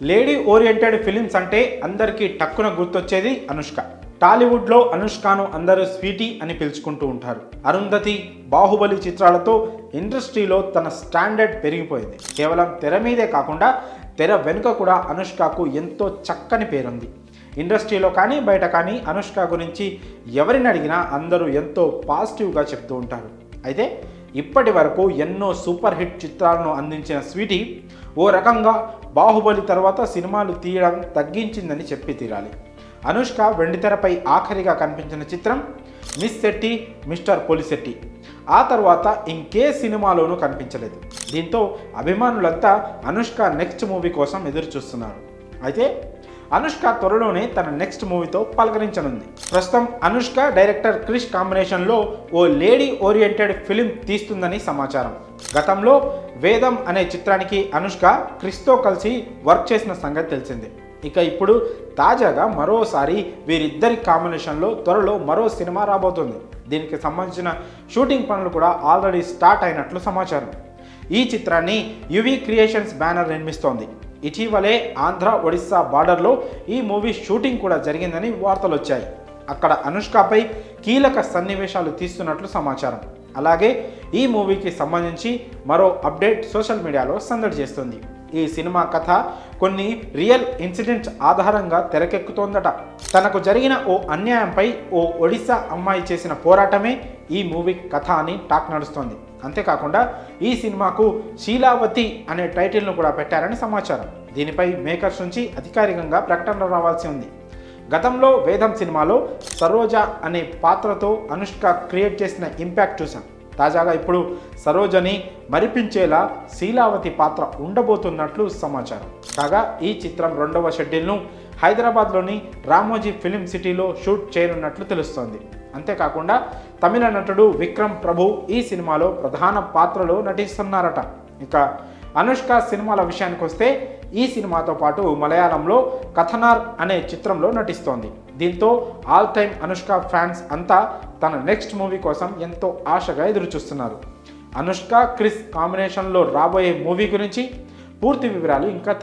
Lady oriented films అంటే అందరికీ టక్కున గుర్తొచ్చేది అనుష్క. టాలీవుడ్లో అనుష్కను అందరూ స్వీటీ అని పిలుచుకుంటూ ఉంటారు. అరుంధతి, బాహుబలి చిత్రాలతో ఇండస్ట్రీలో తన స్టాండర్డ్ పెరిగిపోయింది. కేవలం తెర మీదే కాకుండా తెర వెనుక కూడా అనుష్కకు ఎంతో చక్కని పేరుంది. ఇండస్ట్రీలో కానీ బయట కానీ అనుష్క గురించి ఎవరిని అడిగినా అందరూ ఎంతో పాజిటివ్గా చెప్తూ ఉంటారు. అయితే ఇప్పటి వరకు ఎన్నో సూపర్ హిట్ చిత్రాలను అందించిన స్వీటీ ఓ రకంగా బాహుబలి తర్వాత సినిమాలు తీయడం తగ్గించిందని చెప్పి తీరాలి. అనుష్క వెండితెరపై ఆఖరిగా కనిపించిన చిత్రం మిస్ శెట్టి మిస్టర్ పోలిశెట్టి. ఆ తర్వాత ఇంకే సినిమాలోనూ కనిపించలేదు. దీంతో అభిమానులంతా అనుష్క నెక్స్ట్ మూవీ కోసం ఎదురు చూస్తున్నారు. అయితే అనుష్క త్వరలోనే తన నెక్స్ట్ మూవీతో పలకరించనుంది. ప్రస్తుతం అనుష్క డైరెక్టర్ క్రిష్ కాంబినేషన్లో ఓ లేడీ ఓరియంటెడ్ ఫిలిం తీస్తుందని సమాచారం. గతంలో వేదం అనే చిత్రానికి అనుష్క క్రిష్తో కలిసి వర్క్ చేసిన సంగతి తెలిసిందే. ఇక ఇప్పుడు తాజాగా మరోసారి వీరిద్దరి కాంబినేషన్లో త్వరలో మరో సినిమా రాబోతుంది. దీనికి సంబంధించిన షూటింగ్ పనులు కూడా ఆల్రెడీ స్టార్ట్ అయినట్లు సమాచారం. ఈ చిత్రాన్ని యువి క్రియేషన్స్ బ్యానర్ నిర్మిస్తోంది. ఇటీవలే ఆంధ్ర ఒడిస్సా బార్డర్లో ఈ మూవీ షూటింగ్ కూడా జరిగిందని వార్తలు వచ్చాయి. అక్కడ అనుష్కపై కీలక సన్నివేశాలు తీస్తున్నట్లు సమాచారం. అలాగే ఈ మూవీకి సంబంధించి మరో అప్డేట్ సోషల్ మీడియాలో సందడి చేస్తుంది. ఈ సినిమా కథ కొన్ని రియల్ ఇన్సిడెంట్స్ ఆధారంగా తెరకెక్కుతోందట. తనకు జరిగిన ఓ అన్యాయంపై ఓ ఒడిస్సా అమ్మాయి చేసిన పోరాటమే ఈ మూవీ కథ అని టాక్ నడుస్తోంది. అంతేకాకుండా ఈ సినిమాకు శీలావతి అనే టైటిల్ను కూడా పెట్టారని సమాచారం. దీనిపై మేకర్స్ నుంచి అధికారికంగా ప్రకటన రావాల్సి ఉంది. గతంలో వేదం సినిమాలో సరోజ అనే పాత్రతో అనుష్క క్రియేట్ చేసిన ఇంపాక్ట్ చూసాం. తాజాగా ఇప్పుడు సరోజని మరిపించేలా శీలావతి పాత్ర ఉండబోతున్నట్లు సమాచారం. కాగా ఈ చిత్రం 2వ షెడ్యూల్ను హైదరాబాద్లోని రామోజీ ఫిలిం సిటీలో షూట్ చేయనున్నట్లు తెలుస్తోంది. అంతేకాకుండా తమిళ నటుడు విక్రమ్ ప్రభు ఈ సినిమాలో ప్రధాన పాత్రలో నటిస్తున్నారట. ఇక అనుష్క సినిమాల విషయానికి వస్తే ఈ సినిమాతో పాటు మలయాళంలో కథనార్ అనే చిత్రంలో నటిస్తోంది. దీంతో ఆల్ టైమ్ అనుష్క ఫ్యాన్స్ అంతా తన నెక్స్ట్ మూవీ కోసం ఎంతో ఆశగా ఎదురుచూస్తున్నారు. అనుష్క క్రిష్ కాంబినేషన్లో రాబోయే మూవీ గురించి పూర్తి వివరాలు ఇంకా